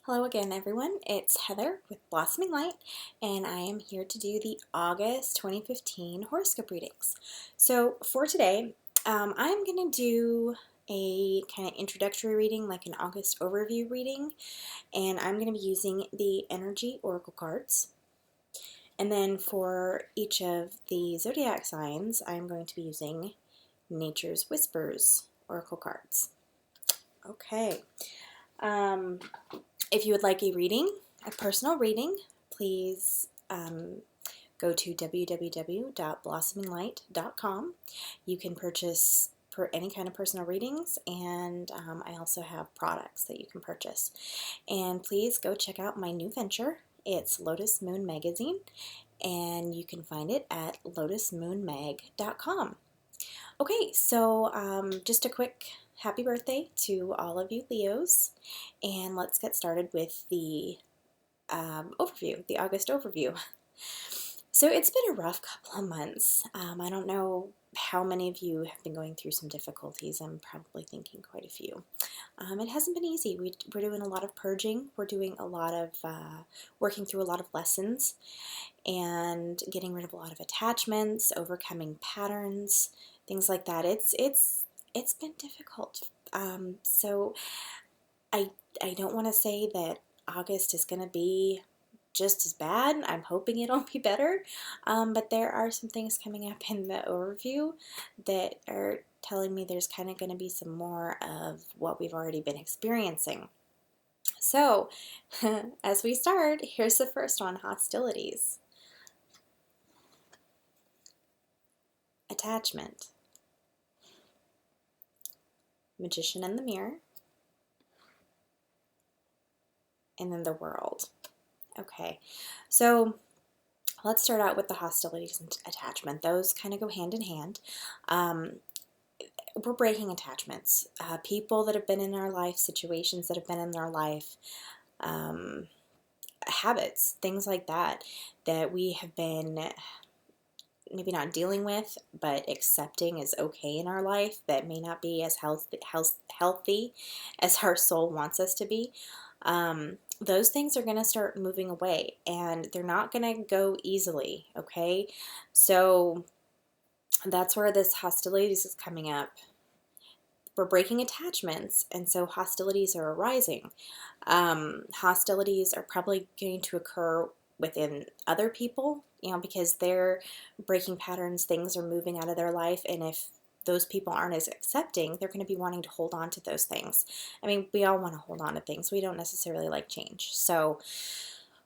Hello again, everyone. It's Heather with Blossoming Light, and I am here to do the August 2015 horoscope readings. So for today, I'm going to do a kind of introductory reading, like an August overview reading, and I'm going to be using the Energy Oracle cards. And then for each of the zodiac signs, I'm going to be using Nature's Whispers Oracle cards. Okay. If you would like a reading, a personal reading, please go to www.blossominglight.com. You can purchase any kind of personal readings, and I also have products that you can purchase. And please go check out my new venture. It's Lotus Moon Magazine, and you can find it at lotusmoonmag.com. Okay, so just a quick happy birthday to all of you Leos, and let's get started with the overview, the August overview. So it's been a rough couple of months. I don't know how many of you have been going through some difficulties. I'm probably thinking quite a few. It hasn't been easy. We're doing a lot of purging. We're doing a lot of working through a lot of lessons and getting rid of a lot of attachments, overcoming patterns, things like that. It's been difficult. So I don't want to say that August is going to be just as bad. I'm hoping it'll be better, but there are some things coming up in the overview that are telling me there's kind of going to be some more of what we've already been experiencing. So as we start, here's the first one: hostilities. Attachment. Magician in the mirror. And then the world. Okay, so let's start out with the hostilities and attachment. Those kind of go hand in hand. We're breaking attachments. People that have been in our life, situations that have been in our life, habits, things like that, that we have been maybe not dealing with, but accepting is okay in our life, that may not be as healthy as our soul wants us to be. Those things are going to start moving away, and they're not going to go easily, okay? So that's where this hostilities is coming up. We're breaking attachments, and so hostilities are arising. Hostilities are probably going to occur within other people, because they're breaking patterns, things are moving out of their life, and if those people aren't as accepting, they're going to be wanting to hold on to those things. I mean, we all want to hold on to things. We don't necessarily like change. So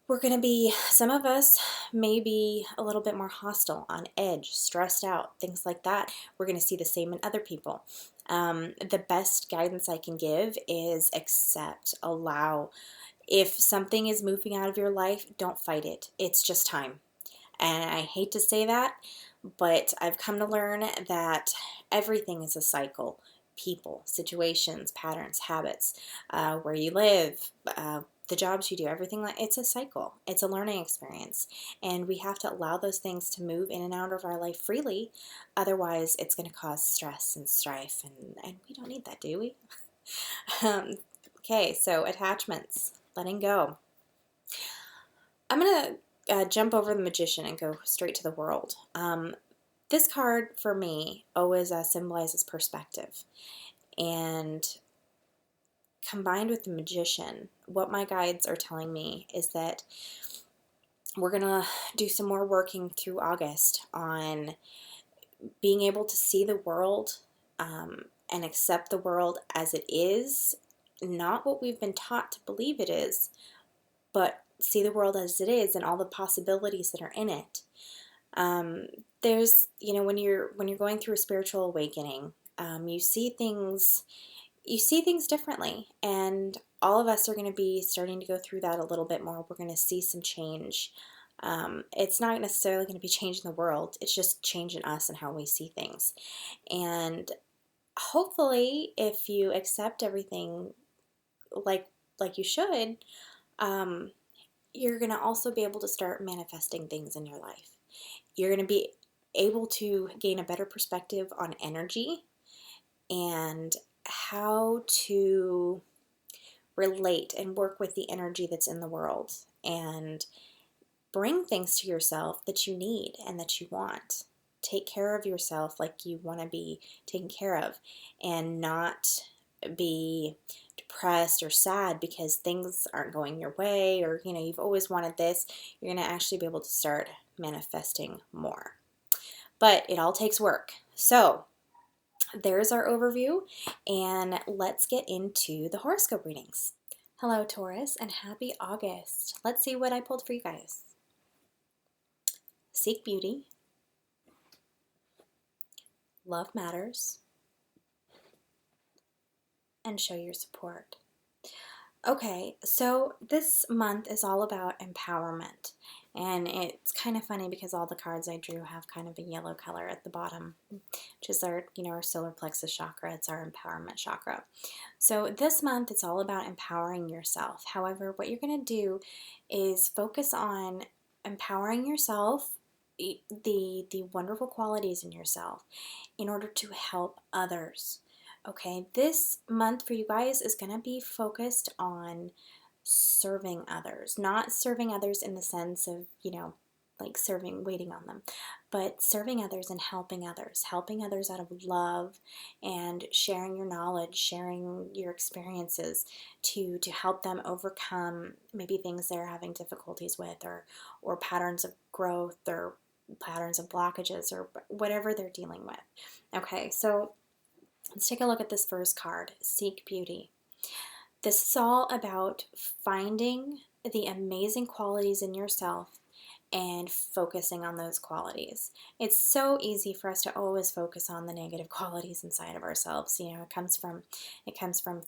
we're going to be, some of us may be a little bit more hostile, on edge, stressed out, things like that. We're going to see the same in other people. The best guidance I can give is accept, allow. If something is moving out of your life, don't fight it. It's just time. And I hate to say that, but I've come to learn that everything is a cycle. People, situations, patterns, habits, where you live, the jobs you do, everything, it's a cycle. It's a learning experience. And we have to allow those things to move in and out of our life freely. Otherwise, it's going to cause stress and strife, and we don't need that, do we? Okay, so attachments, letting go. I'm going to jump over the Magician and go straight to the world. This card, for me, always symbolizes perspective. And combined with the Magician, what my guides are telling me is that we're going to do some more working through August on being able to see the world and accept the world as it is, not what we've been taught to believe it is, but see the world as it is and all the possibilities that are in it. There's, when you're going through a spiritual awakening, you see things differently, and all of us are going to be starting to go through that a little bit more. We're going to see some change. It's not necessarily going to be changing the world. It's just changing us and how we see things. And hopefully, if you accept everything like you should, you're going to also be able to start manifesting things in your life. You're going to be able to gain a better perspective on energy and how to relate and work with the energy that's in the world and bring things to yourself that you need and that you want. Take care of yourself like you want to be taken care of, and not be depressed or sad because things aren't going your way, or you've always wanted this. You're going to actually be able to start manifesting more. But it all takes work. So there's our overview, and let's get into the horoscope readings. Hello, Taurus, and happy August. Let's see what I pulled for you guys. Seek beauty. Love matters. And show your support. Okay, so this month is all about empowerment. And it's kind of funny because all the cards I drew have kind of a yellow color at the bottom, which is our solar plexus chakra. It's our empowerment chakra. So this month it's all about empowering yourself. However, what you're going to do is focus on empowering yourself, the wonderful qualities in yourself, in order to help others. Okay, this month for you guys is going to be focused on serving others. Not serving others in the sense of, like serving, waiting on them, but serving others and helping others out of love, and sharing your knowledge, sharing your experiences to help them overcome maybe things they're having difficulties with, or patterns of growth, or patterns of blockages, or whatever they're dealing with. Okay, so let's take a look at this first card, Seek Beauty. This is all about finding the amazing qualities in yourself and focusing on those qualities. It's so easy for us to always focus on the negative qualities inside of ourselves. It comes from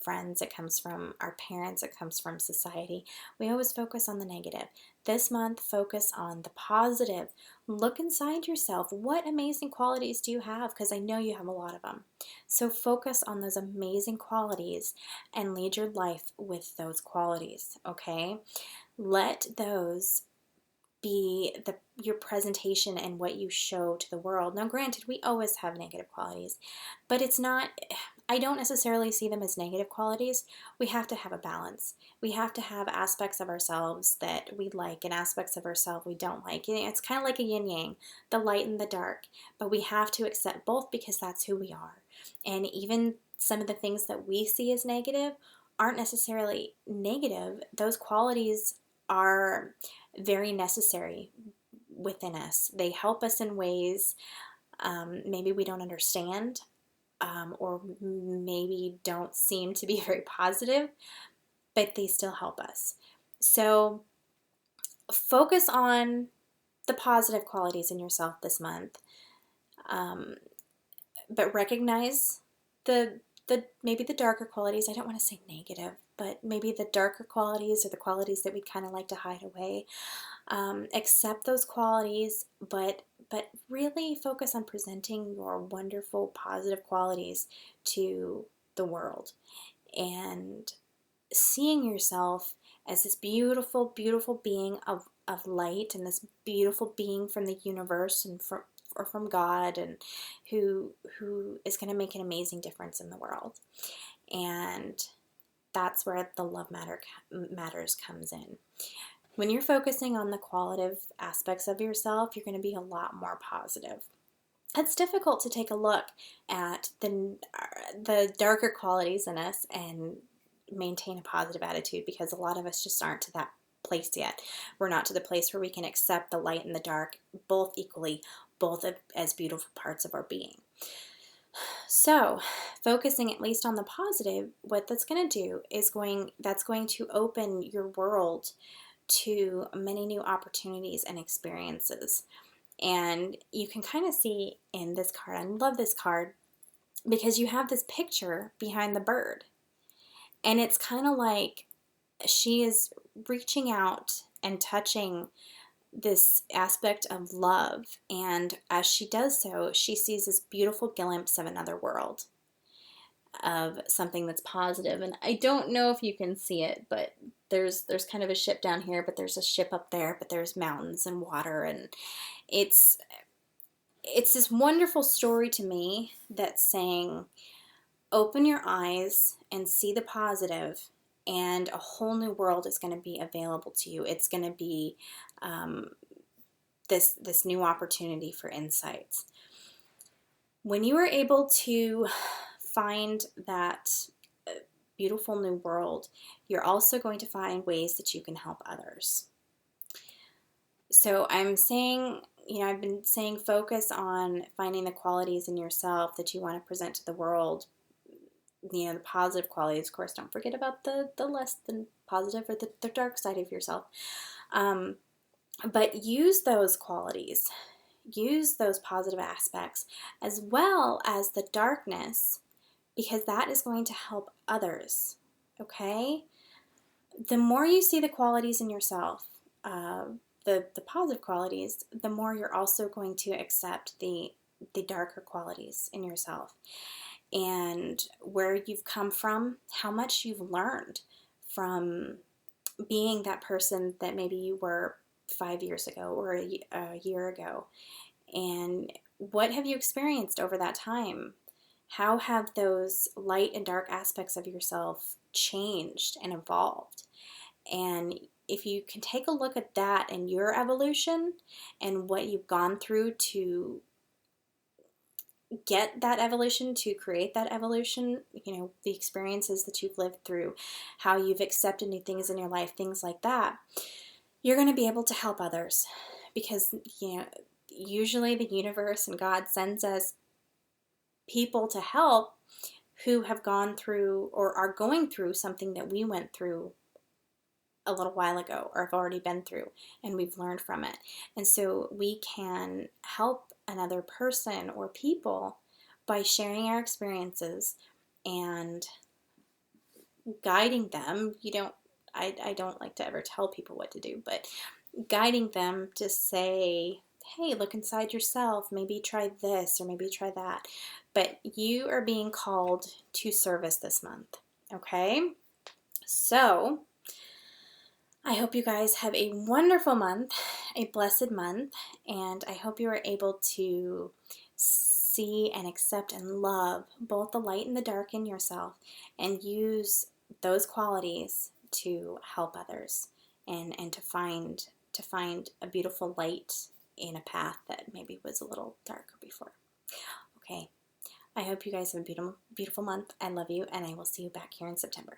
friends, it comes from our parents, it comes from society. We always focus on the negative. This month, focus on the positive. Look inside yourself. What amazing qualities do you have? Because I know you have a lot of them. So focus on those amazing qualities and lead your life with those qualities, okay? Let those be your presentation and what you show to the world. Now, granted, we always have negative qualities, but I don't necessarily see them as negative qualities. We have to have a balance. We have to have aspects of ourselves that we like and aspects of ourselves we don't like. It's kind of like a yin yang, the light and the dark, but we have to accept both because that's who we are. And even some of the things that we see as negative aren't necessarily negative. Those qualities are very necessary within us. They help us in ways maybe we don't understand, or maybe don't seem to be very positive, but they still help us. So focus on the positive qualities in yourself this month, but recognize the maybe the darker qualities. I don't want to say negative, but maybe the darker qualities, or the qualities that we kind of like to hide away. Accept those qualities, but really focus on presenting your wonderful, positive qualities to the world, and seeing yourself as this beautiful, beautiful being of light, and this beautiful being from the universe and from God, and who is going to make an amazing difference in the world. And that's where the love matters comes in. When you're focusing on the qualitative aspects of yourself, you're going to be a lot more positive. It's difficult to take a look at the darker qualities in us and maintain a positive attitude, because a lot of us just aren't to that place yet. We're not to the place where we can accept the light and the dark both equally, both as beautiful parts of our being. So focusing at least on the positive, what that's going to do is that's going to open your world to many new opportunities and experiences. And you can kind of see in this card, I love this card because you have this picture behind the bird. And it's kind of like she is reaching out and touching this aspect of love. And as she does so, she sees this beautiful glimpse of another world, of something that's positive. And I don't know if you can see it, but there's kind of a ship down here, but there's a ship up there, but there's mountains and water, and it's this wonderful story to me that's saying, open your eyes and see the positive, and a whole new world is going to be available to you. It's going to be this new opportunity for insights. When you are able to find that beautiful new world, you're also going to find ways that you can help others. So I'm saying, I've been saying focus on finding the qualities in yourself that you want to present to the world. The positive qualities, of course. Don't forget about the less than positive or the dark side of yourself. But use those qualities, use those positive aspects as well as the darkness, because that is going to help others. Okay? The more you see the qualities in yourself, the positive qualities, the more you're also going to accept the darker qualities in yourself, and where you've come from, how much you've learned from being that person that maybe you were 5 years ago or a year ago, and what have you experienced over that time? How have those light and dark aspects of yourself changed and evolved? And if you can take a look at that and your evolution and what you've gone through to get that evolution, to create that evolution, the experiences that you've lived through, how you've accepted new things in your life, things like that, you're going to be able to help others. Because, usually the universe and God sends us people to help who have gone through or are going through something that we went through a little while ago or have already been through, and we've learned from it. And so we can help another person or people by sharing our experiences and guiding them. I don't like to ever tell people what to do, but guiding them to say, hey, look inside yourself, maybe try this or maybe try that. But you are being called to service this month, okay? So I hope you guys have a wonderful month, a blessed month, and I hope you are able to see and accept and love both the light and the dark in yourself, and use those qualities to help others, and to find a beautiful light in a path that maybe was a little darker before. Okay, I hope you guys have a beautiful month. I love you, and I will see you back here in September.